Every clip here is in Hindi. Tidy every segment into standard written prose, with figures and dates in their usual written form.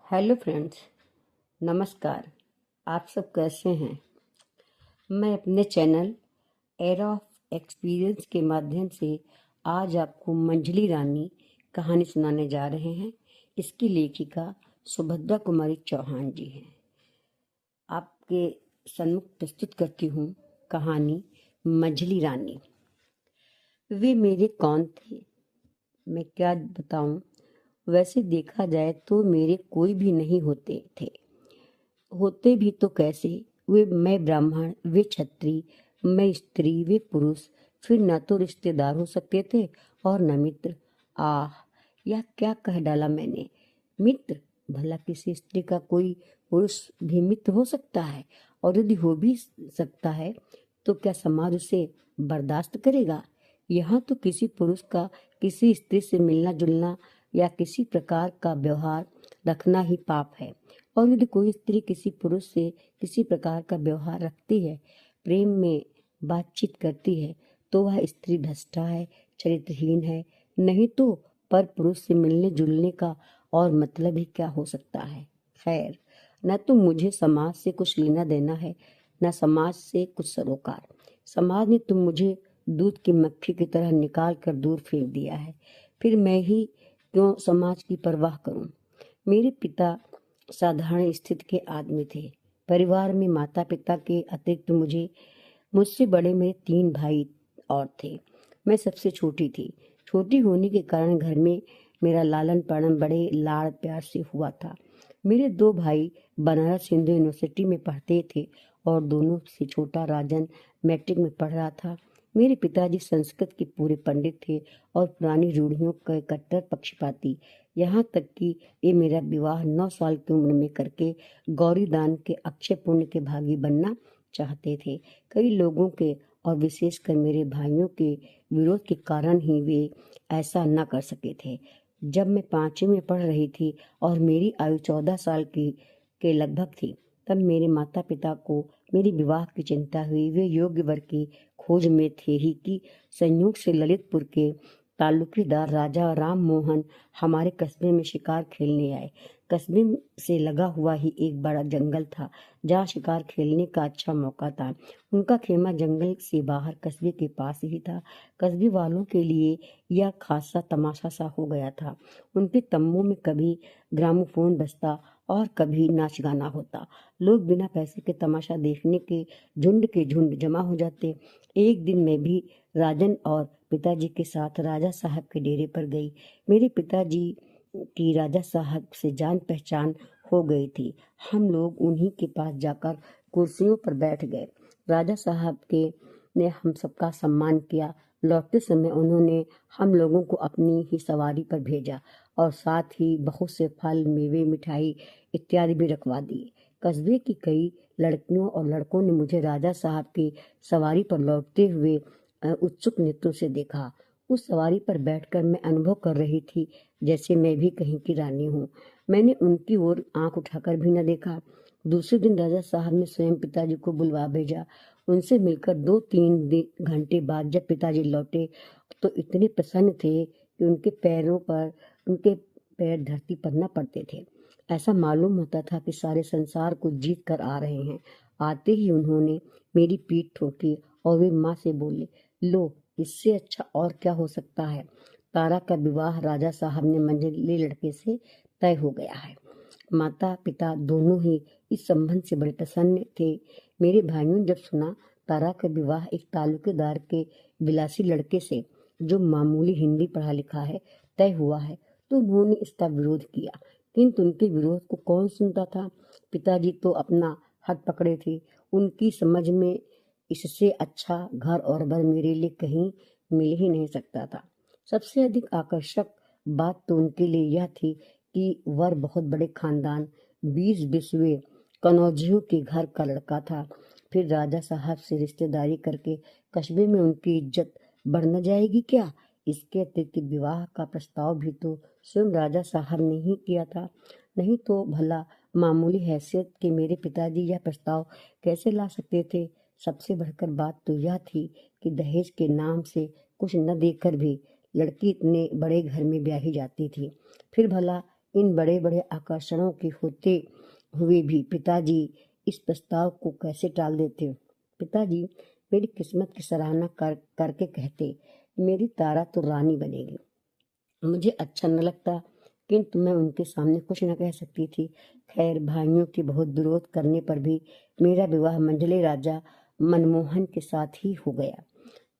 हेलो फ्रेंड्स, नमस्कार। आप सब कैसे हैं? मैं अपने चैनल एयर ऑफ एक्सपीरियंस के माध्यम से आज आपको मंझली रानी कहानी सुनाने जा रहे हैं। इसकी लेखिका सुभद्रा कुमारी चौहान जी हैं। आपके सन्मुख प्रस्तुत करती हूँ कहानी मंझली रानी। वे मेरे कौन थे, मैं क्या बताऊं। वैसे देखा जाए तो मेरे कोई भी नहीं होते थे। होते भी तो कैसे। वे मैं ब्राह्मण, वे क्षत्रिय, मैं स्त्री, वे पुरुष। फिर न तो रिश्तेदार हो सकते थे और न मित्र। आह, यह क्या कह डाला मैंने। मित्र? भला किसी स्त्री का कोई पुरुष भी मित्र हो सकता है? और यदि हो भी सकता है तो क्या समाज उसे बर्दाश्त करेगा? यहाँ तो किसी पुरुष का किसी स्त्री से मिलना जुलना या किसी प्रकार का व्यवहार रखना ही पाप है। और यदि कोई स्त्री किसी पुरुष से किसी प्रकार का व्यवहार रखती है, प्रेम में बातचीत करती है, तो वह स्त्री भ्रष्टा है, चरित्रहीन है। नहीं तो पर पुरुष से मिलने जुलने का और मतलब ही क्या हो सकता है। खैर, न तो मुझे समाज से कुछ लेना देना है, न समाज से कुछ सरोकार। समाज ने तो मुझे दूध की मक्खी की तरह निकाल कर दूर फेंक दिया है। फिर मैं ही क्यों समाज की परवाह करूं। मेरे पिता साधारण स्थिति के आदमी थे। परिवार में माता पिता के अतिरिक्त मुझसे बड़े मेरे 3 भाई और थे। मैं सबसे छोटी थी। छोटी होने के कारण घर में मेरा लालन पालन बड़े लाड़ प्यार से हुआ था। मेरे 2 भाई बनारस हिंदू यूनिवर्सिटी में पढ़ते थे और दोनों से छोटा राजन मैट्रिक में पढ़ रहा था। मेरे पिताजी संस्कृत के पूरे पंडित थे और पुरानी रूढ़ियों के कट्टर पक्षपाती। यहाँ तक कि ये मेरा विवाह 9 साल की उम्र में करके गौरी दान के अक्षय पुण्य के भागी बनना चाहते थे। कई लोगों के और विशेषकर मेरे भाइयों के विरोध के कारण ही वे ऐसा न कर सके थे। जब मैं 5वीं में पढ़ रही थी और मेरी आयु 14 साल की के लगभग थी, तब मेरे माता पिता को मेरे विवाह की चिंता हुई। वे योग्य वर की खोज में थे ही कि संयोग से ललितपुर के तालुकेदार राजा राम मोहन हमारे कस्बे में शिकार खेलने आए। कस्बे से लगा हुआ ही एक बड़ा जंगल था जहाँ शिकार खेलने का अच्छा मौका था। उनका खेमा जंगल से बाहर कस्बे के पास ही था। कस्बे वालों के लिए यह खासा तमाशा सा हो गया था। उनके तम्बू में कभी ग्रामोफोन बजता और कभी नाच गाना होता। लोग बिना पैसे के तमाशा देखने के झुंड जमा हो जाते। एक दिन मैं भी राजन और पिताजी के साथ राजा साहब के डेरे पर गई। मेरे पिताजी की राजा साहब से जान पहचान हो गई थी। हम लोग उन्हीं के पास जाकर कुर्सियों पर बैठ गए। राजा साहब के ने हम सबका सम्मान किया। लौटते समय उन्होंने हम लोगों को अपनी ही सवारी पर भेजा और साथ ही बहुत से फल, मेवे, मिठाई इत्यादि भी रखवा दिए। कस्बे की कई लड़कियों और लड़कों ने मुझे राजा साहब की सवारी पर लौटते हुए उत्सुक नेत्रों से देखा। उस सवारी पर बैठकर मैं अनुभव कर रही थी जैसे मैं भी कहीं की रानी हूँ। मैंने उनकी ओर आंख उठाकर भी न देखा। दूसरे दिन राजा साहब ने स्वयं पिताजी को बुलवा भेजा। उनसे मिलकर 2-3 घंटे बाद जब पिताजी लौटे तो इतने प्रसन्न थे कि उनके पैर धरती पर न पड़ते थे। ऐसा मालूम होता था कि सारे संसार को जीत कर आ रहे हैं। आते ही उन्होंने मेरी पीठ ठोकी और वे माँ से बोले, लो, इससे अच्छा और क्या हो सकता है। तारा का विवाह राजा साहब ने मंझले लड़के से तय हो गया है। माता पिता दोनों ही इस संबंध से बड़े प्रसन्न थे। मेरे भाइयों ने जब सुना तारा का विवाह एक तालुकेदार के विलासी लड़के से जो मामूली हिंदी पढ़ा लिखा है तय हुआ है, तो उन्होंने इसका विरोध किया। किंतु उनके विरोध को कौन सुनता था। पिताजी तो अपना हट पकड़े थे। उनकी समझ में इससे अच्छा घर और बर मेरे लिए कहीं मिल ही नहीं सकता था। सबसे अधिक आकर्षक बात तो उनके लिए यह थी कि वर बहुत बड़े खानदान 20 बिस्वे कनौजियों के घर का लड़का था। फिर राजा साहब से रिश्तेदारी करके कस्बे में उनकी इज्जत बढ़ न जाएगी क्या। इसके अतिरिक्त विवाह का प्रस्ताव भी तो स्वयं राजा साहब ने ही किया था। नहीं तो भला मामूली हैसियत के मेरे पिताजी यह प्रस्ताव कैसे ला सकते थे। सबसे बढ़कर बात तो यह थी कि दहेज के नाम से कुछ न देकर भी लड़की इतने बड़े घर में ब्याही जाती थी। फिर भला इन बड़े बड़े आकर्षणों के होते हुए भी पिताजी इस प्रस्ताव को कैसे टाल देते? पिताजी मेरी किस्मत की सराहना करके कहते, मेरी तारा तो रानी बनेगी। मुझे अच्छा न लगता, किंतु मैं उनके सामने कुछ न कह सकती थी। खैर, भाइयों के बहुत विरोध करने पर भी मेरा विवाह मंझले राजा मनमोहन के साथ ही हो गया।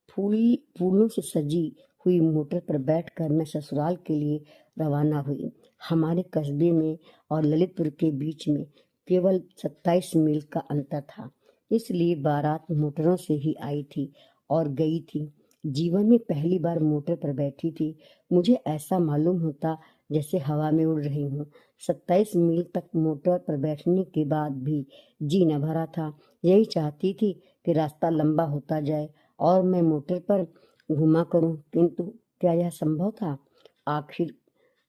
फूलों से सजी हुई मोटर पर बैठकर मैं ससुराल के लिए रवाना हुई। हमारे कस्बे में और ललितपुर के बीच में केवल 27 मील का अंतर था, इसलिए बारात मोटरों से ही आई थी और गई थी। जीवन में पहली बार मोटर पर बैठी थी। मुझे ऐसा मालूम होता जैसे हवा में उड़ रही हूँ। 27 मील तक मोटर पर बैठने के बाद भी जी न भरा था। यही चाहती थी कि रास्ता लंबा होता जाए और मैं मोटर पर घुमा करूं, किंतु क्या यह संभव था? आखिर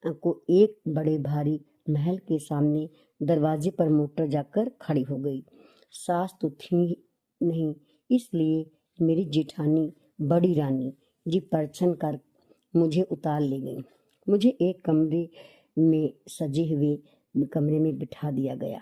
को एक बड़े भारी महल के सामने दरवाजे पर मोटर जाकर खड़ी हो गई। सास तो थी नहीं, इसलिए मेरी जेठानी बड़ी रानी जी परछन कर मुझे उतार ले गई। मुझे एक कमरे में सजे हुए कमरे में बिठा दिया गया।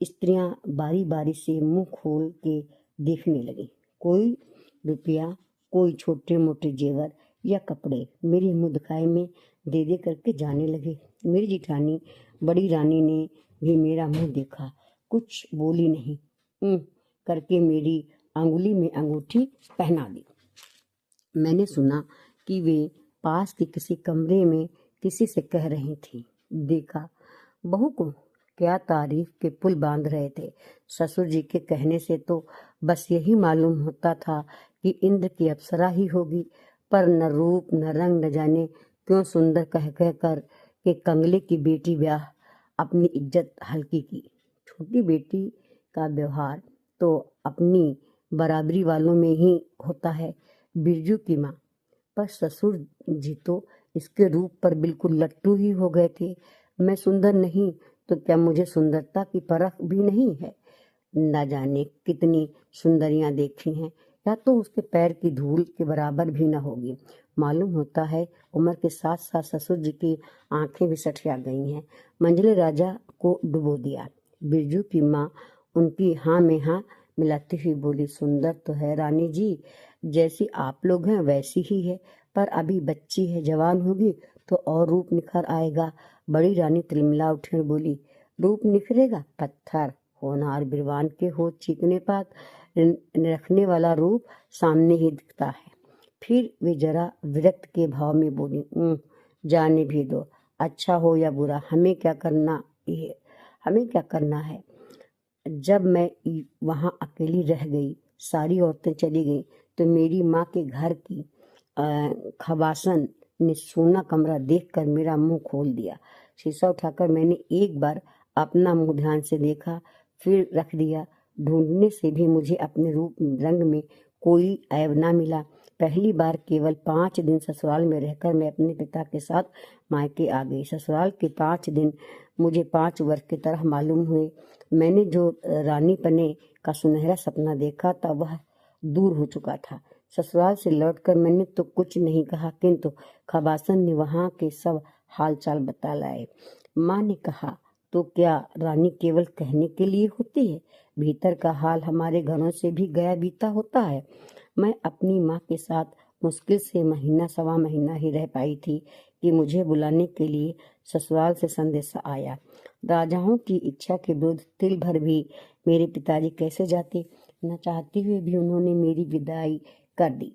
स्त्रियां बारी बारी से मुंह खोल के देखने लगी। कोई रुपया, कोई छोटे मोटे जेवर या कपड़े मेरी मुंह दिखाई में दे दे करके जाने लगे। मेरी जिठानी बड़ी रानी ने भी मेरा मुंह देखा, कुछ बोली नहीं, करके मेरी अंगुली में अंगूठी पहना दी। मैंने सुना कि वे पास के किसी कमरे में किसी से कह रही थी। देखा, बहू को क्या तारीफ के पुल बांध रहे थे। ससुर जी के कहने से तो बस यही मालूम होता था कि इंद्र की अप्सरा ही होगी, पर न रूप न रंग न जाने क्यों सुंदर कह कह कर के कंगले की बेटी ब्याह अपनी इज्जत हल्की की। छोटी बेटी का व्यवहार तो अपनी बराबरी वालों में ही होता है। बिरजू की माँ, पर ससुर जी तो इसके रूप पर बिल्कुल लट्टू ही हो गए थे। मैं सुंदर नहीं तो क्या मुझे सुंदरता की परख भी नहीं है? न जाने कितनी सुंदरियां देखी हैं, या तो उसके पैर की धूल के बराबर भी न होगी। मालूम होता है उम्र के साथ साथ ससुर जी की आंखें भी सठिया गई हैं। मंझले राजा को डुबो दिया। बिरजू की माँ उनकी हाँ में हाँ मिलाती हुई बोली, सुंदर तो है रानी जी, जैसी आप लोग हैं वैसी ही है, पर अभी बच्ची है, जवान होगी तो और रूप निखर आएगा। बड़ी रानी तिलमिला उठी और बोली, रूप निखरेगा? पत्थर होनहार बिरवान के हो चीकने पात रखने वाला रूप सामने ही दिखता है। फिर वे जरा विरक्त के भाव में बोली, जाने भी दो, अच्छा हो या बुरा हमें क्या करना है। जब मैं वहां अकेली रह गई, सारी औरतें चली गई, तो मेरी माँ के घर की खबासन ने सोना कमरा देखकर मेरा मुंह खोल दिया। शीशा उठाकर मैंने एक बार अपना मुंह ध्यान से देखा, फिर रख दिया। ढूंढने से भी मुझे अपने रूप रंग में कोई ऐब ना मिला। पहली बार केवल 5 दिन ससुराल में रहकर मैं अपने पिता के साथ मायके आ गई। ससुराल के 5 दिन मुझे 5 वर्ष की तरह मालूम हुए। मैंने जो रानी पने का सुनहरा सपना देखा था वह दूर हो चुका था। ससुराल से लौटकर मैंने तो कुछ नहीं कहा, किंतु खबासन ने वहां के सब हालचाल बता लाए। माँ ने कहा, तो क्या रानी केवल कहने के लिए होती है? भीतर का हाल हमारे घरों से भी गया बीता होता है। मैं अपनी माँ के साथ मुश्किल से महीना सवा महीना ही रह पाई थी कि मुझे बुलाने के लिए ससुराल से संदेशा आया। राजाओं की इच्छा के विरुद्ध तिल भर भी मेरे पिताजी कैसे जाते? न चाहते हुए भी उन्होंने मेरी विदाई कर दी।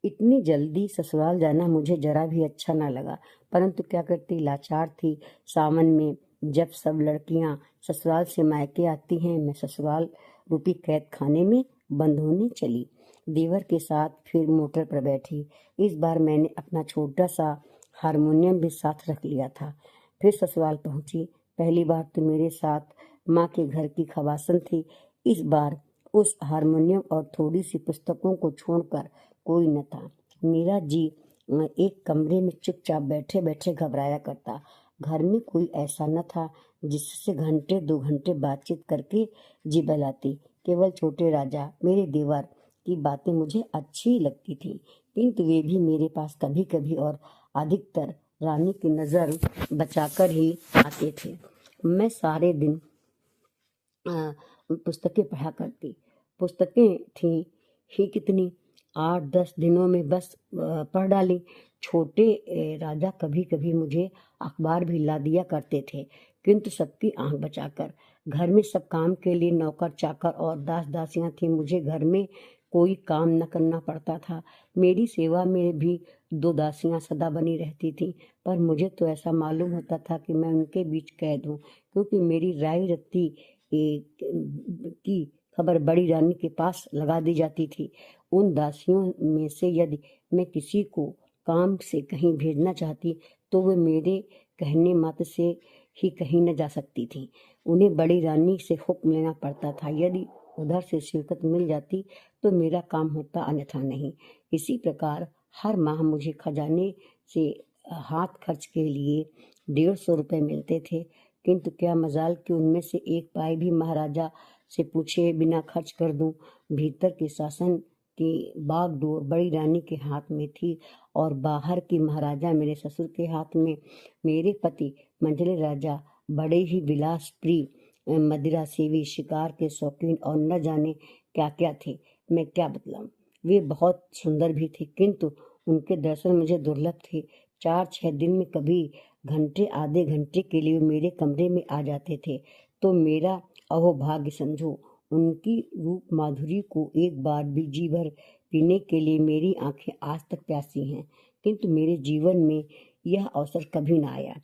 इतनी जल्दी ससुराल जाना मुझे जरा भी अच्छा न लगा, परंतु क्या करती, लाचार थी। सावन में जब सब लड़कियां ससुराल से मायके आती हैं, मैं ससुराल रूपी कैद खाने में बंद होने चली। देवर के साथ फिर मोटर पर बैठी। इस बार मैंने अपना छोटा सा हारमोनियम भी साथ रख लिया था। फिर ससुराल पहुंची। पहली बार तो मेरे साथ माँ के घर की खवासन थी। इस बार उस हारमोनियम और थोड़ी सी पुस्तकों को छोड़कर कोई न था। मेरा जी एक कमरे में चुपचाप बैठे बैठे घबराया करता। घर में कोई ऐसा न था जिससे घंटे 2 घंटे बातचीत करके जी बहलाती। केवल छोटे राजा मेरे देवर की बातें मुझे अच्छी लगती थी, किंतु वे भी मेरे पास कभी कभी और अधिकतर रानी की नज़र बचाकर ही आते थे। मैं सारे दिन पुस्तकें पढ़ा करती। पुस्तकें थीं ही कितनी, 8-10 दिनों में बस पढ़ डाली। छोटे राजा कभी कभी मुझे अखबार भी ला दिया करते थे, किंतु सबकी आंख बचाकर। घर में सब काम के लिए नौकर चाकर और दास दासियां थीं। मुझे घर में कोई काम न करना पड़ता था। मेरी सेवा में भी 2 दासियां सदा बनी रहती थीं, पर मुझे तो ऐसा मालूम होता था कि मैं उनके बीच कैद हूँ, क्योंकि मेरी राय रत्ती की खबर बड़ी रानी के पास लगा दी जाती थी। उन दासियों में से यदि मैं किसी को काम से कहीं भेजना चाहती तो वे मेरे कहने मात्र से ही कहीं न जा सकती थी। उन्हें बड़ी रानी से हुक्म लेना पड़ता था। यदि उधर से शिरकत मिल जाती तो मेरा काम होता, अन्यथा नहीं। इसी प्रकार हर माह मुझे खजाने से हाथ खर्च के लिए 150 रुपये मिलते थे, किंतु क्या मजाल कि उनमें से एक पाई भी महाराजा से पूछे बिना खर्च कर दूं। भीतर के शासन की बागडोर बड़ी रानी के हाथ में थी और बाहर की महाराजा मेरे ससुर के हाथ में। मेरे पति मंझले राजा बड़े ही विलास प्रिय, मदिरा सेवी, शिकार के शौकीन और न जाने क्या क्या थे। मैं क्या बतलाऊं। वे बहुत सुंदर भी थे, किंतु उनके दर्शन मुझे दुर्लभ थे। 4-6 दिन में कभी घंटे आधे घंटे के लिए मेरे कमरे में आ जाते थे, तो मेरा अहोभाग्य समझो। उनकी रूप माधुरी को एक बार भी जी भर पीने के लिए मेरी आंखें आज तक प्यासी हैं, किंतु मेरे जीवन में यह अवसर कभी न आया।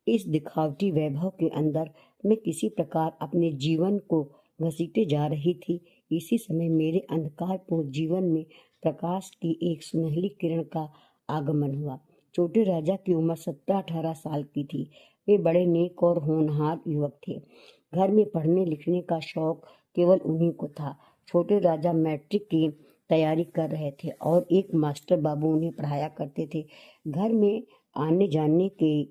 इस दिखावटी वैभव के अंदर मैं किसी प्रकार अपने जीवन को घसीटे जा रही थी। इसी समय मेरे अंधकारपूर्ण जीवन में प्रकाश की एक सुनहली किरण का आगमन हुआ। छोटे राजा की उम्र 17-18 साल की थी। वे बड़े नेक और होनहार युवक थे। घर में पढ़ने लिखने का शौक केवल उन्हीं को था। छोटे राजा मैट्रिक की तैयारी कर रहे थे और एक मास्टर बाबू उन्हें पढ़ाया करते थे। घर में आने जाने की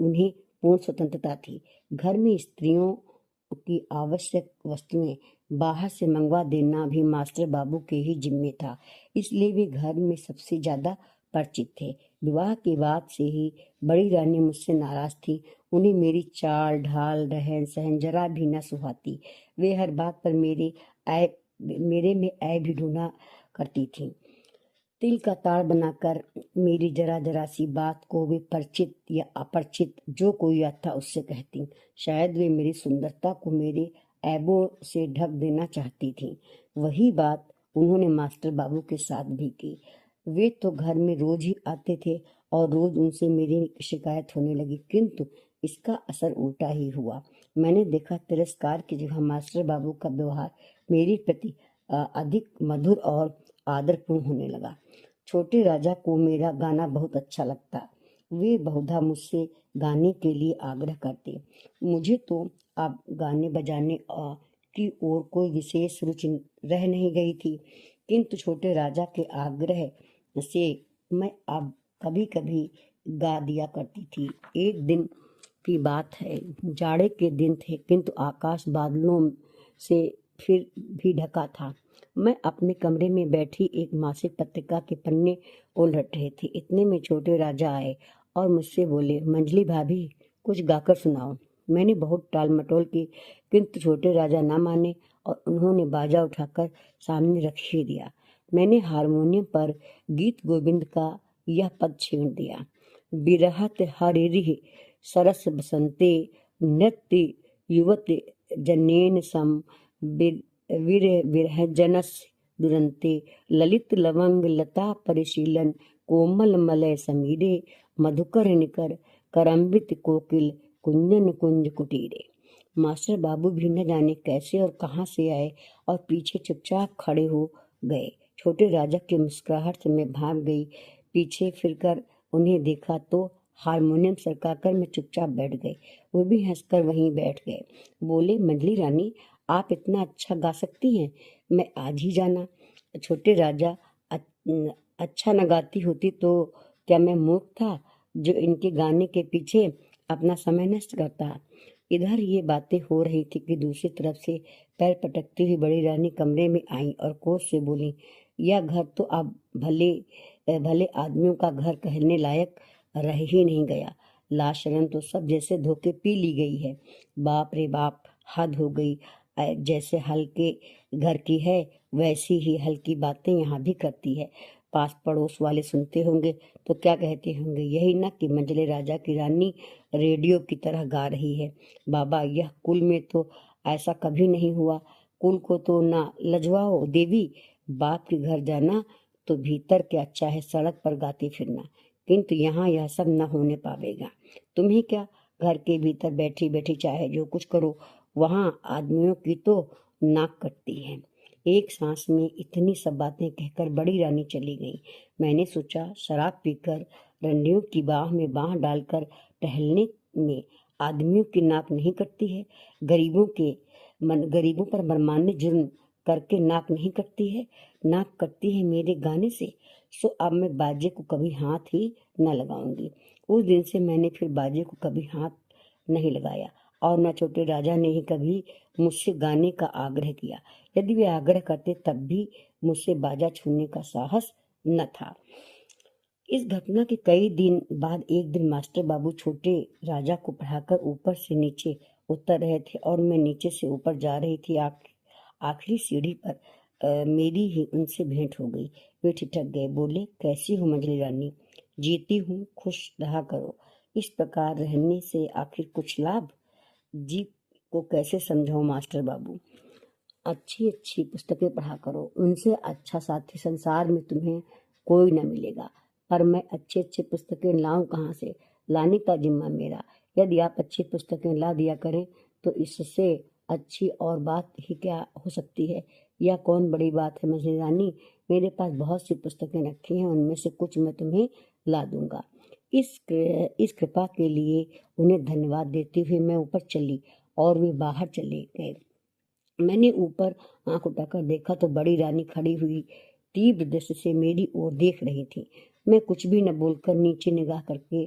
उन्हें पूर्ण स्वतंत्रता थी। घर में स्त्रियों की आवश्यक वस्तुएं बाहर से मंगवा देना भी मास्टर बाबू के ही जिम्मे था, इसलिए वे घर में सबसे ज्यादा परिचित थे। विवाह के बाद से ही बड़ी रानी मुझसे नाराज थी। उन्हें मेरी चाल ढाल रहन सहन जरा भी न सुहाती। वे हर बात पर मेरे में ऐब भी ढूंढा करती थी। तिल का ताड़ बनाकर मेरी जरा जरा सी बात को वे परिचित या अपरिचित जो कोई आता उससे कहती। शायद वे मेरी सुंदरता को मेरे ऐबों से ढक देना चाहती थी। वही बात उन्होंने मास्टर बाबू के साथ भी की। वे तो घर में रोज ही आते थे और रोज उनसे मेरी शिकायत होने लगी, किंतु इसका असर उल्टा ही हुआ। मैंने देखा तिरस्कार की जगह मास्टर बाबू का व्यवहार मेरे प्रति अधिक मधुर और आदरपूर्ण होने लगा। छोटे राजा को मेरा गाना बहुत अच्छा लगता। वे बहुधा मुझसे गाने के लिए आग्रह करते। मुझे तो अब गाने बजाने की ओर कोई विशेष रुचि रह नहीं गई थी, किंतु छोटे राजा के आग्रह से मैं अब कभी कभी गा दिया करती थी। एक दिन की बात है, जाड़े के दिन थे, किंतु आकाश बादलों से फिर भी ढका था। मैं अपने कमरे में बैठी एक मासिक पत्रिका के पन्ने उलट रहे थे। इतने में छोटे राजा आए और मुझसे बोले, मंजली भाभी कुछ गाकर सुनाओ। मैंने बहुत टाल मटोल की, किंतु छोटे राजा ना माने और उन्होंने बाजा उठाकर सामने रख ही दिया। मैंने हारमोनियम पर गीत गोविंद का यह पद छेड़ दिया। बिरहत हरिरिह सरस बसंते नृत्य युवत जनेन सम विरहजनस दुरंते ललित लवंग लता परिशीलन कोमल मलय समीरे मधुकर निकर करम्बित कोकिल कुंजन कुंज कुटीरे। मास्टर बाबू भी न जाने कैसे और कहाँ से आए और पीछे चुपचाप खड़े हो गए। छोटे राजा की मुस्कुराहट से मैं भाग गई। पीछे फिरकर उन्हें देखा तो हारमोनियम सरकाकर मैं चुपचाप बैठ गई। वो भी हंसकर वहीं बैठ गए। बोले, मंजली रानी आप इतना अच्छा गा सकती हैं, मैं आज ही जाना। छोटे राजा, अच्छा न गाती होती तो क्या मैं मूर्ख था जो इनके गाने के पीछे अपना समय नष्ट करता। इधर ये बातें हो रही थी कि दूसरी तरफ से पैर पटकती हुई बड़ी रानी कमरे में आई और कोस से बोली, यह घर तो अब भले भले आदमियों का घर कहने लायक रह ही नहीं गया। लाशरन तो सब जैसे धोके पी ली गई है। बाप रे बाप, हद हो गई। जैसे हल्के घर की है वैसी ही हल्की बातें यहाँ भी करती है। पास पड़ोस वाले सुनते होंगे तो क्या कहते होंगे, यही ना कि मंझले राजा की रानी रेडियो की तरह गा रही है। बाबा, यह कुल में तो ऐसा कभी नहीं हुआ। कुल को तो ना लजवाओ देवी। बाप के घर जाना तो भीतर क्या चाहे सड़क पर गाती फिरना, किंतु यहाँ यह सब न होने पावेगा। तुम्हें क्या, घर के भीतर बैठी बैठी चाहे जो कुछ करो, वहाँ आदमियों की तो नाक कटती है। एक सांस में इतनी सब बातें कहकर बड़ी रानी चली गई। मैंने सोचा, शराब पीकर रंडियों की बाह में बाह डालकर टहलने में आदमियों की नाक नहीं कटती है। गरीबों पर मनमाने जुर्म करके नाक नहीं कटती है। नाक कटती है मेरे गाने से। सो अब मैं बाजे को कभी हाथ ही न लगाऊंगी। उस दिन से मैंने फिर बाजे को कभी हाथ नहीं लगाया, और न छोटे राजा ने ही कभी मुझसे गाने का आग्रह किया। यदि वे आग्रह करते तब भी मुझसे बाजा छूने का साहस न था। इस घटना के कई दिन बाद एक दिन मास्टर बाबू छोटे राजा को पढ़ाकर ऊपर से नीचे उतर रहे थे और मैं नीचे से ऊपर जा रही थी। आखिरी सीढ़ी पर मेरी ही उनसे भेंट हो गई। वे ठिठक गए, बोले, कैसी हो मंझली रानी? जीती हूँ, खुश रहा करो। इस प्रकार रहने से आखिर कुछ लाभ? जी को कैसे समझाऊं मास्टर बाबू? अच्छी अच्छी पुस्तकें पढ़ा करो, उनसे अच्छा साथी संसार में तुम्हें कोई न मिलेगा। पर मैं अच्छी अच्छी पुस्तकें लाऊं कहाँ से? लाने का जिम्मा मेरा। यदि आप अच्छी पुस्तकें ला दिया करें तो इससे अच्छी और बात ही क्या हो सकती है? यह कौन बड़ी बात है मंझली रानी? मेरे पास बहुत सी पुस्तकें रखी हैं, उनमें से कुछ मैं तुम्हें ला दूंगा। इस कृपा के लिए उन्हें धन्यवाद देते हुए मैं ऊपर चली और वे बाहर चले गए। मैंने ऊपर आंख उठाकर देखा तो बड़ी रानी खड़ी हुई तीव्र दृष्टि से मेरी ओर देख रही थी। मैं कुछ भी न बोलकर नीचे निगाह करके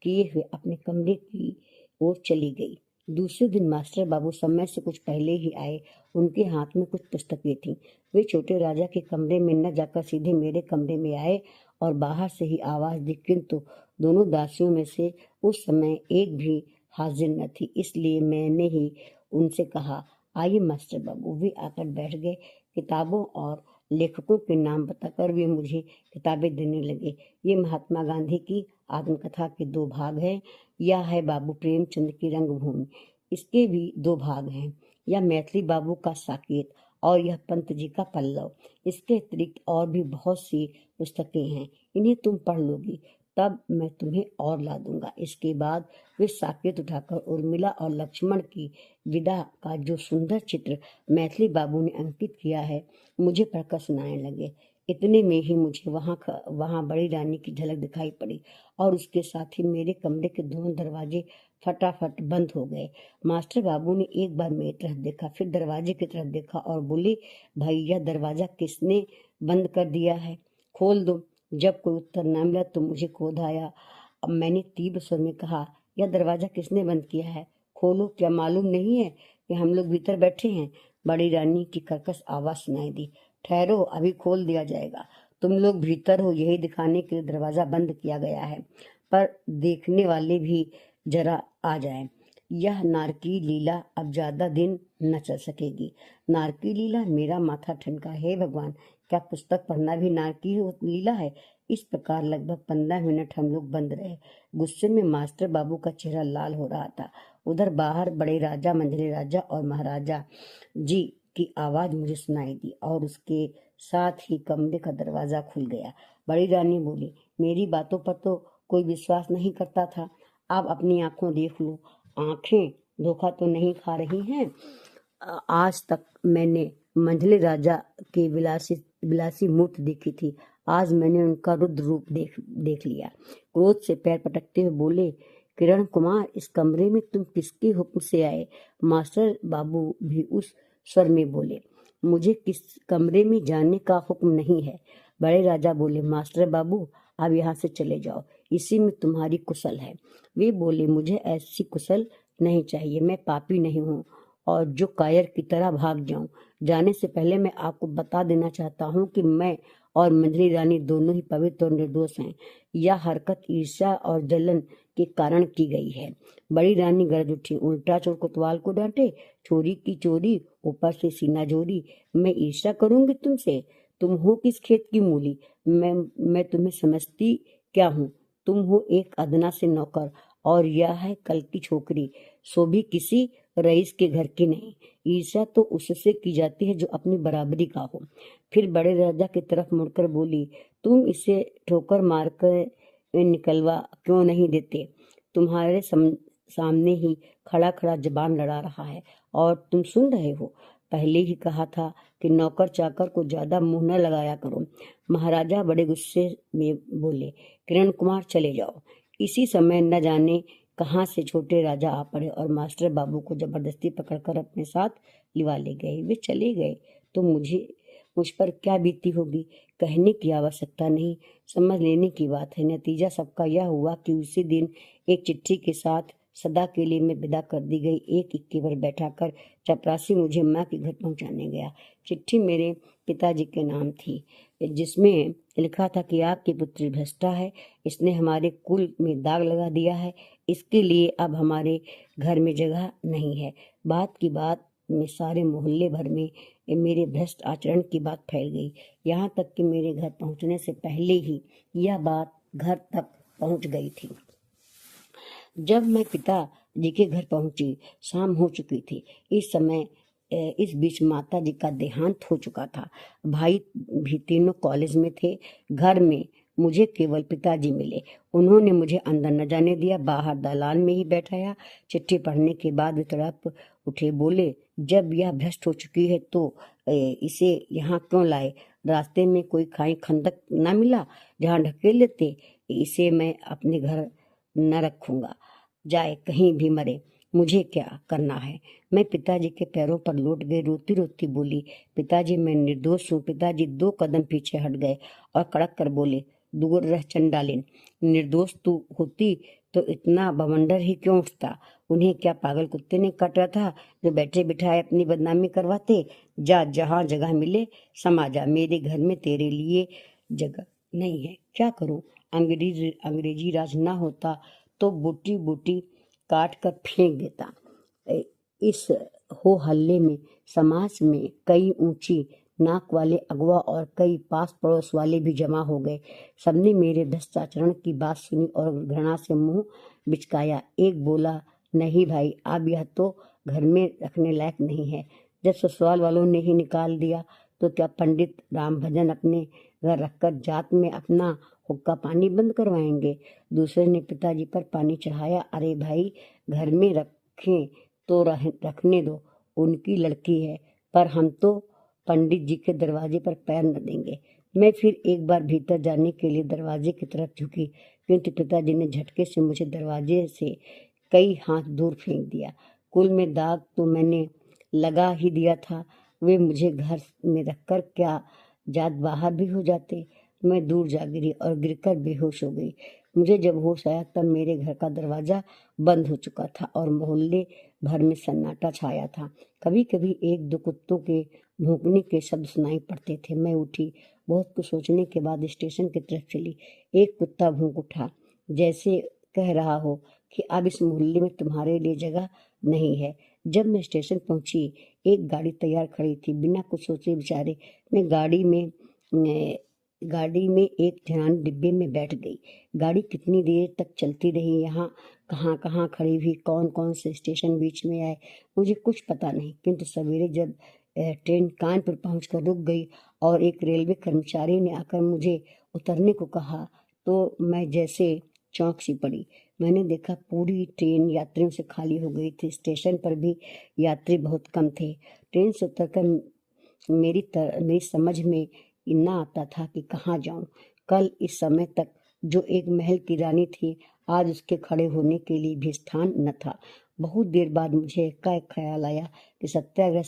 किए हुए अपने कमरे की ओर चली गई। दूसरे दिन मास्टर बाबू समय से कुछ पहले ही आए। उनके हाथ में कुछ पुस्तकें थीं। वे छोटे राजा के कमरे में न जाकर सीधे मेरे कमरे में आए और बाहर से ही आवाज दी, किंतु दोनों दासियों में से उस समय एक भी हाजिर न थी। इसलिए मैंने ही उनसे कहा, आइए मास्टर बाबू। वे आकर बैठ गए। किताबों और लेखकों के नाम बताकर वे मुझे किताबें देने लगे। ये महात्मा गांधी की आत्मकथा के 2 भाग हैं। यह है बाबू प्रेमचंद की रंगभूमि, इसके भी 2 भाग हैं। यह मैथिली बाबू का साकेत और यह पंत जी का पल्लव। इसके अतिरिक्त और भी बहुत सी पुस्तकें हैं। इन्हें तुम पढ़ लोगी तब मैं तुम्हें और ला दूंगा। इसके बाद वे साकेत उठाकर उर्मिला और लक्ष्मण की विदा का जो सुंदर चित्र मैथिली बाबू ने अंकित किया है मुझे पढ़कर सुनाने लगे। इतने में ही मुझे वहां बड़ी रानी की झलक दिखाई पड़ी और उसके साथ ही मेरे कमरे के दोनों दरवाजे फटाफट बंद हो गए। मास्टर बाबू ने एक बार मेरी तरफ देखा, फिर दरवाजे की तरफ देखा और बोले, भाई यह दरवाजा किसने बंद कर दिया है? खोल दो। जब कोई उत्तर न मिला तो मुझे क्रोध आया। अब मैंने तीव्र स्वर में कहा, यह दरवाजा किसने बंद किया है? खोलो। क्या मालूम नहीं है कि हम लोग भीतर बैठे हैं? बड़ी रानी की कर्कश आवाज सुनाई दी, ठहरो, अभी खोल दिया जाएगा। तुम लोग भीतर हो यही दिखाने के लिए दरवाजा बंद किया गया है, पर देखने वाले भी जरा आ जाए। यह नारकी लीला अब ज्यादा दिन न चल सकेगी। नारकी लीला? मेरा माथा ठनका। हे भगवान, क्या पुस्तक पढ़ना भी नारकी लीला है? इस प्रकार लगभग 15 मिनट हम लोग बंद रहे। गुस्से में मास्टर बाबू का चेहरा लाल हो रहा था। उधर बाहर बड़े राजा, मंझले राजा और महाराजा जी की आवाज मुझे सुनाई दी और उसके साथ ही कमरे का दरवाजा खुल गया। बड़ी रानी बोली, मेरी बातों पर तो कोई विश्वास नहीं करता था, आप अपनी आंखों देख लो। आंखें धोखा तो नहीं खा रही हैं? आज तक मैंने मंझले राजा के विलासी मूर्ति देखी थी, आज मैंने उनका रुद्र रूप देख लिया। क्रोध से पैर पटकते हुए बोले, किरण कुमार, इस कमरे में तुम किसके हुक्म से आए? मास्टर बाबू भी उस स्वर में बोले, मुझे किस कमरे में जाने का हुक्म नहीं है। बड़े राजा बोले, मास्टर बाबू अब यहाँ से चले जाओ, इसी में तुम्हारी कुशल है। वे बोले, मुझे ऐसी कुशल नहीं चाहिए, मैं पापी नहीं हूँ और जो कायर की तरह भाग जाऊं। जाने से पहले मैं आपको बता देना चाहता हूं कि मैं और मंजली रानी दोनों ही पवित्र और निर्दोष हैं। यह हरकत ईर्ष्या और जलन के कारण की गई है। बड़ी रानी गरज उठी, उल्टा चोर कोतवाल को डांटे, चोरी की चोरी, ऊपर से सीना जोरी। मैं ईर्ष्या करूंगी तुमसे? तुम हो किस खेत की मूली? मैं तुम्हें समझती क्या हूँ? तुम हो एक अदना से नौकर, और यह है कल की छोकरी, सो भी किसी रईस के घर की नहीं। ईर्ष्या तो उससे की जाती है जो अपनी बराबरी का हो। फिर बड़े राजा की तरफ मुड़कर बोली, तुम इसे ठोकर मारकर निकलवा क्यों नहीं देते? तुम्हारे सामने ही खड़ा खड़ा जबान लड़ा रहा है और तुम सुन रहे हो। पहले ही कहा था कि नौकर चाकर को ज्यादा मुंह न लगाया करो। महाराजा बड़े गुस्से में बोले, किरण कुमार चले जाओ। इसी समय न जाने कहाँ से छोटे राजा आ पड़े और मास्टर बाबू को जबरदस्ती पकड़कर अपने साथ लिवा ले गए। वे चले गए तो मुझ पर क्या बीती होगी कहने की आवश्यकता नहीं, समझ लेने की बात है। नतीजा सबका यह हुआ कि उसी दिन एक चिट्ठी के साथ सदा के लिए मैं विदा कर दी गई। एक इक्के पर बैठाकर चपरासी मुझे माँ के घर पहुंचाने गया। चिट्ठी मेरे पिताजी के नाम थी, जिसमें लिखा था कि आपकी पुत्री भ्रष्टा है, इसने हमारे कुल में दाग लगा दिया है, इसके लिए अब हमारे घर में जगह नहीं है। बात की बात में सारे मोहल्ले भर में मेरे भ्रष्ट आचरण की बात फैल गई। यहाँ तक कि मेरे घर पहुँचने से पहले ही यह बात घर तक पहुँच गई थी। जब मैं पिताजी के घर पहुंची, शाम हो चुकी थी। इस बीच माता जी का देहांत हो चुका था। भाई भी तीनों कॉलेज में थे। घर में मुझे केवल पिताजी मिले। उन्होंने मुझे अंदर न जाने दिया, बाहर दालान में ही बैठाया। चिट्ठी पढ़ने के बाद वे तड़प उठे, बोले, जब यह भ्रष्ट हो चुकी है तो इसे यहाँ क्यों लाए? रास्ते में कोई खाई खंदक न मिला जहाँ ढकेल लेते? इसे मैं अपने घर न रखूंगा, जाए कहीं भी मरे, मुझे क्या करना है? मैं पिताजी के पैरों पर लौट गई, रोती रोती बोली, पिताजी मैं निर्दोष हूँ। पिताजी 2 कदम पीछे हट गए और कड़क कर बोले, दूर रह चंडालिन, निर्दोष तू होती तो इतना बवंडर ही क्यों उठता? उन्हें क्या पागल कुत्ते ने काटा था जो बैठे बिठाए अपनी बदनामी करवाते? जा, जहाँ जगह मिले समा जा, मेरे घर में तेरे लिए जगह नहीं है। क्या करूं? अंग्रेजी राज ना होता तो बूटी बूटी काट कर फेंक देता। इस हो हल्ले में समाज में कई ऊंची नाक वाले अगवा और कई पास पड़ोस वाले भी जमा हो गए। सबने मेरे भ्रष्टाचरण की बात सुनी और घृणा से मुंह बिचकाया। एक बोला, नहीं भाई, अब यह तो घर में रखने लायक नहीं है। जब ससुराल वालों ने ही निकाल दिया तो क्या पंडित राम भजन अपने घर रखकर जात में अपना हुक्का पानी बंद करवाएंगे? दूसरे ने पिताजी पर पानी चढ़ाया, अरे भाई, घर में रखें तो रखने दो, उनकी लड़की है, पर हम तो पंडित जी के दरवाजे पर पैर न देंगे। मैं फिर एक बार भीतर जाने के लिए दरवाजे की तरफ झुकी, किंतु पिताजी ने झटके से मुझे दरवाजे से कई हाथ दूर फेंक दिया। कुल में दाग तो मैंने लगा ही दिया था, वे मुझे घर में रखकर क्या जात बाहर भी हो जाते? मैं दूर जा गिरी और गिरकर बेहोश हो गई। मुझे जब होश आया तब मेरे घर का दरवाजा बंद हो चुका था और मोहल्ले भर में सन्नाटा छाया था। कभी कभी 1-2 कुत्तों के भौंकने के शब्द सुनाई पड़ते थे। मैं उठी, बहुत कुछ सोचने के बाद स्टेशन की तरफ चली। एक कुत्ता भौंक उठा, जैसे कह रहा हो कि अब इस मोहल्ले में तुम्हारे लिए जगह नहीं है। जब मैं स्टेशन पहुंची, एक गाड़ी तैयार खड़ी थी। बिना कुछ सोचे विचारे मैं गाड़ी में एक ध्यान डिब्बे में बैठ गई। गाड़ी कितनी देर तक चलती रही, यहाँ कहाँ कहाँ खड़ी हुई, कौन कौन से स्टेशन बीच में आए, मुझे कुछ पता नहीं। किंतु सवेरे जब ट्रेन कानपुर पहुंचकर रुक गई और एक रेलवे कर्मचारी ने आकर मुझे उतरने को कहा तो मैं जैसे चौंक सी पड़ी। मैंने देखा पूरी ट्रेन यात्रियों से खाली हो गई थी। स्टेशन पर भी यात्री बहुत कम थे। ट्रेन से उतरकर मेरी समझ में न आता था कि कहाँ जाऊं। कल इस समय तक जो एक महल की रानी थी, आज उसके खड़े होने के लिए भी स्थान न था। बहुत देर बाद मुझे एकाएक ख्याल आया कि सत्याग्रह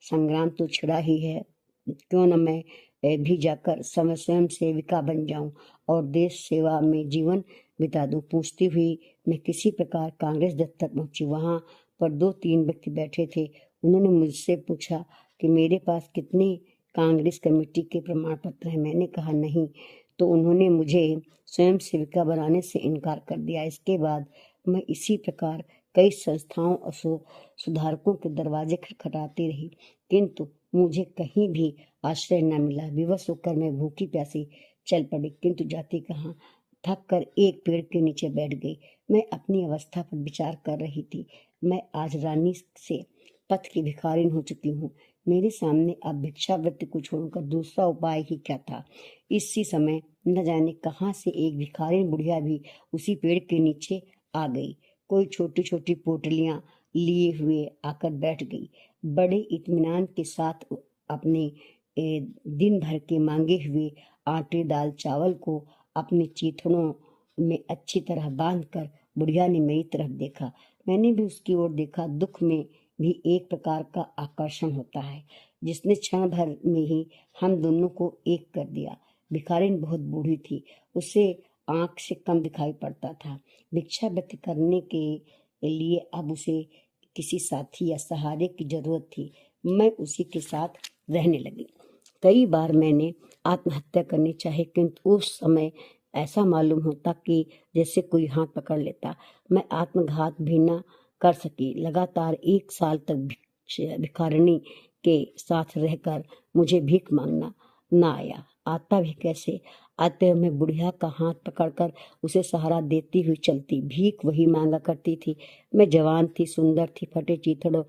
संग्राम तो छिड़ा ही है, क्यों न मैं भी जाकर स्वयं सेविका बन जाऊं और देश सेवा में जीवन बिता दूं। पूछती हुई मैं किसी प्रकार कांग्रेस दफ्तर पहुंची। वहां पर 2-3 व्यक्ति बैठे थे। उन्होंने मुझसे पूछा कि मेरे पास कितने कांग्रेस कमेटी के प्रमाण पत्र हैं। मैंने कहा नहीं, तो उन्होंने मुझे स्वयं सेविका बनाने से इनकार कर दिया। इसके बाद मैं इसी प्रकार कई संस्थाओं और सुधारकों के दरवाजे खटखटाती रही, किंतु मुझे कहीं भी आश्रय न मिला। विवश होकर मैं भूखी प्यासी चल पड़ी, किंतु जाती कहाँ। थक कर एक पेड़ के नीचे बैठ गई। मैं अपनी अवस्था पर विचार कर रही थी। मैं आज रानी से पथ की भिखारिन हो चुकी हूँ। मेरे सामने अब भिक्षावृत्ति को छोड़कर दूसरा उपाय ही क्या था। इसी समय न जाने कहाँ से एक भिखारिन बुढ़िया भी उसी पेड़ के नीचे आ गई। कोई छोटी छोटी पोटलियां लिए हुए आकर बैठ गई। बड़े इत्मीनान के साथ अपने दिन भर के मांगे हुए आटे दाल चावल को अपने चीथड़ों में अच्छी तरह बांधकर बुढ़िया ने मेरी तरफ देखा। मैंने भी उसकी ओर देखा। दुख में भी एक प्रकार का आकर्षण होता है, जिसने क्षण भर में ही हम दोनों को एक कर दिया। भिखारिन बहुत बूढ़ी थी, उसे आंख से कम दिखाई पड़ता था। भिक्षावृत्ति करने के लिए अब उसे किसी साथी या सहारे की जरूरत थी। मैं उसी के साथ रहने लगी। कई बार मैंने आत्महत्या करनी चाही, किंतु उस समय ऐसा मालूम होता कि जैसे कोई हाथ पकड़ लेता। मैं आत्मघात भी न कर सकी। लगातार 1 साल तक भिखारिणी के साथ रहकर मुझे भीख मांगना न आया। आता भी कैसे? आते हुए मैं बुढ़िया का हाथ पकड़कर उसे सहारा देती हुई चलती। भीख वही मांगा करती थी। मैं जवान थी, सुंदर थी, फटे चीथड़ों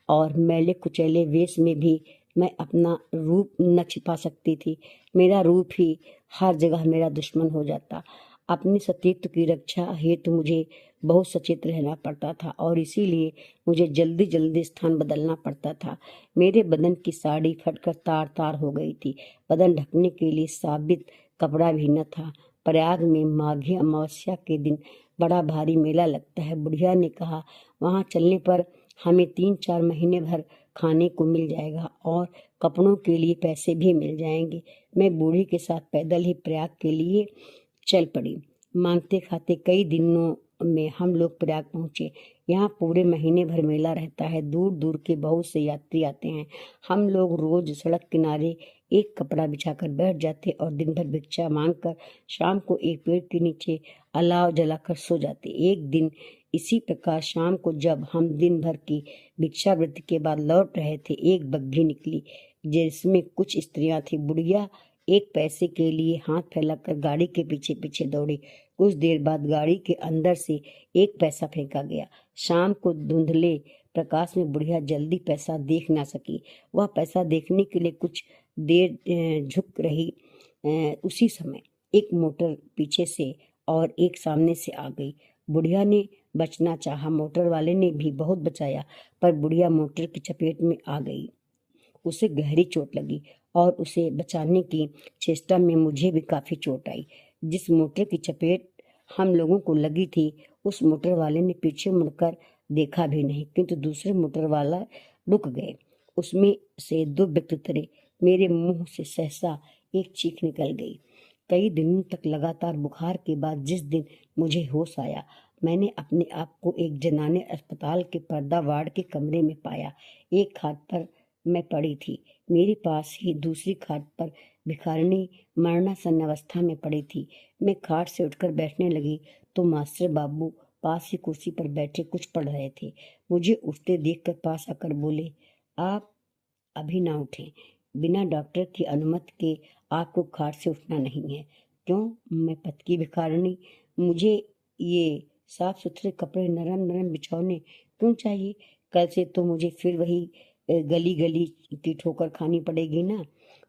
और मैले कुचैले वेश में भी मैं अपना रूप न छिपा सकती थी। मेरा रूप ही हर जगह मेरा दुश्मन हो जाता। अपने सतीत्व की रक्षा हेतु मुझे बहुत सचेत रहना पड़ता था और इसीलिए मुझे जल्दी जल्दी स्थान बदलना पड़ता था। मेरे बदन की साड़ी फटकर तार तार हो गई थी। बदन ढकने के लिए साबित कपड़ा भी न था। प्रयाग में माघी अमावस्या के दिन बड़ा भारी मेला लगता है। बुढ़िया ने कहा, वहां चलने पर हमें 3-4 महीने भर खाने को मिल जाएगा और कपड़ों के लिए पैसे भी मिल जाएंगे। मैं बूढ़ी के साथ पैदल ही प्रयाग के लिए चल पड़ी। मांगते खाते कई दिनों में हम लोग प्रयाग पहुंचे। यहाँ पूरे महीने भर मेला रहता है। दूर दूर के बहुत से यात्री आते हैं। हम लोग रोज सड़क किनारे एक कपड़ा बिछाकर बैठ जाते और दिन भर भिक्षा मांगकर शाम को एक पेड़ के नीचे अलाव जलाकर सो जाते। एक दिन इसी प्रकार शाम को जब हम दिन भर की भिक्षावृत्ति के बाद लौट रहे थे, एक बग्घी निकली जिसमें कुछ स्त्रियां थी। बुढ़िया एक पैसे के लिए हाथ फैलाकर गाड़ी के पीछे पीछे दौड़ी। कुछ देर बाद गाड़ी के अंदर से एक पैसा फेंका गया। शाम को धुंधले प्रकाश में बुढ़िया जल्दी पैसा देख ना सकी। वह पैसा देखने के लिए कुछ देर झुक रही। उसी समय एक मोटर पीछे से और एक सामने से आ गई। बुढ़िया ने बचना चाहा। मोटर वाले ने भी बहुत बचाया, पर बुढ़िया मोटर की चपेट में आ गई। उसे गहरी चोट लगी और उसे बचाने की चेष्टा में मुझे भी काफी चोट आई। जिस मोटर की चपेट हम लोगों को लगी थी, उस मोटर वाले ने पीछे मुड़कर देखा भी नहीं, किंतु दूसरे मोटर वाला रुक गए। उसमें से 2 व्यक्ति उतरे। मेरे मुंह से सहसा एक चीख निकल गई। कई दिनों तक लगातार बुखार के बाद जिस दिन मुझे होश आया, मैंने अपने आप को एक जनाने अस्पताल के पर्दा वार्ड के कमरे में पाया। एक खाट पर मैं पड़ी थी। मेरे पास ही दूसरी खाट पर भिखारिणी मरणासन अवस्था में पड़ी थी। मैं खाट से उठकर बैठने लगी तो मास्टर बाबू पास ही कुर्सी पर बैठे कुछ पढ़ रहे थे। मुझे उठते देखकर पास आकर बोले, आप अभी ना उठें। बिना डॉक्टर की अनुमति के आपको खाट से उठना नहीं है। क्यों? मैं पथ की भिखारिणी, मुझे ये साफ सुथरे कपड़े नरम नरम बिछौने क्यों चाहिए? कल से तो मुझे फिर वही गली गली की ठोकर खानी पड़ेगी ना।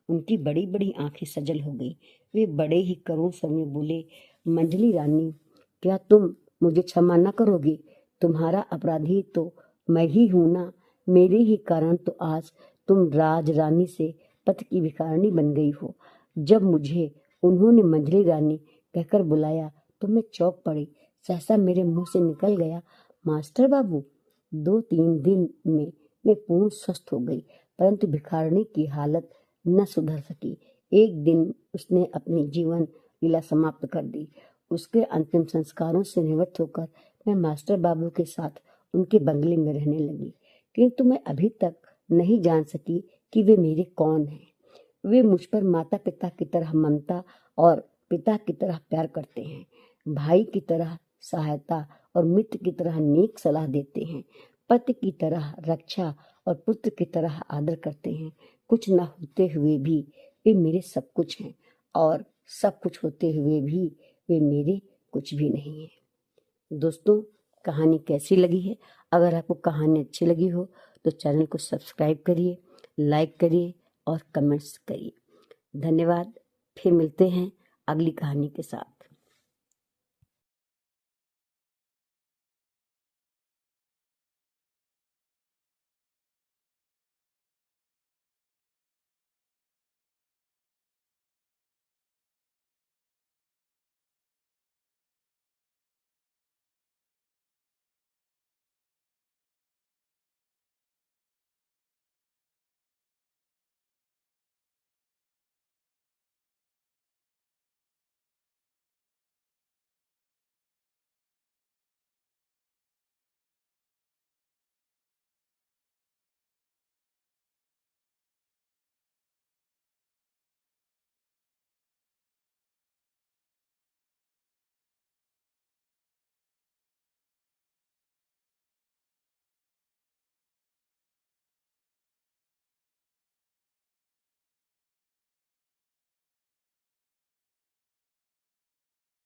उनकी बड़ी बड़ी आंखें सजल हो गई। वे बड़े ही करुण स्वर में बोले, मंजली रानी, क्या तुम मुझे क्षमा न करोगी? तुम्हारा अपराधी तो मैं ही हूं ना। मेरे ही कारण तो आज तुम राज रानी से पथ की भिखारिणी बन गई हो। जब मुझे उन्होंने मंजली रानी कहकर बुलाया तो मैं चौंक पड़ी। सहसा मेरे मुंह से निकल गया, मास्टर बाबू। 2-3 दिन में मैं पूर्ण स्वस्थ हो गई, परंतु भिखारिणी की हालत न सुधर सकी। एक दिन उसने अपनी जीवन लीला समाप्त कर दी। उसके अंतिम संस्कारों से निवृत्त होकर मैं मास्टर बाबू के साथ उनके बंगले में रहने लगी, किंतु मैं अभी तक नहीं जान सकी कि वे मेरे कौन हैं। वे मुझ पर माता पिता की तरह ममता और पिता की तरह प्यार करते हैं, भाई की तरह सहायता और मित्र की तरह नेक सलाह देते हैं, पति की तरह रक्षा और पुत्र की तरह आदर करते हैं। कुछ न होते हुए भी वे मेरे सब कुछ हैं और सब कुछ होते हुए भी वे मेरे कुछ भी नहीं हैं। दोस्तों, कहानी कैसी लगी है? अगर आपको कहानी अच्छी लगी हो तो चैनल को सब्सक्राइब करिए, लाइक करिए और कमेंट्स करिए। धन्यवाद। फिर मिलते हैं अगली कहानी के साथ।